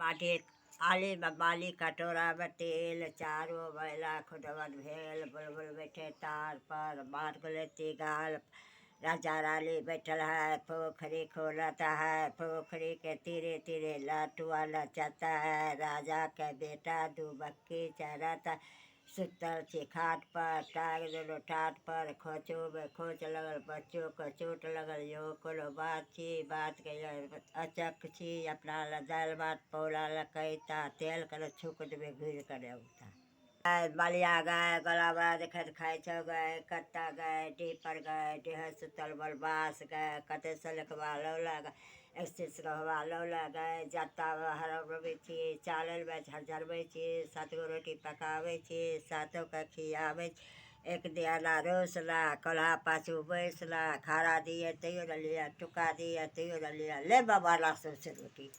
माटी आली बाली कटोरा में तेल चारों बैला खुदवन भेल बुलबुल बैठे तार पर बार गुलेती गाल राजा रानी बैठल है पोखरी खोलता है पोखरी के तीरे तीरे लाटुआ नचाता है राजा के बेटा दुबक्की चढ़ता सुतल थी खाट पर टांग दोनों टाट पर खोचों में खोच लगल बच्चों को चोट लगल यो कोनो बात के अचक छी अपना दाल भात पौला लकैता तेल कर छुक देवे घूर कर उठा गाय बलिया गाय गलाबा देखत खाए छो गाय कत्ता गाय टीपर गाय डेह सुतल बलबास गाय कते से लिखवा लौला गाय ऐसे रहवा लौला गाय जाता हरबै छी चावल में झरझरबै छी 7 गो रोटी पकाबै छी सातों के खियाबै एक दियाना रोसला कलहा पाछू बैसला खारा दिए तैयो लिया टुका दिए तैयो लिया ले बाबा ला से रोटी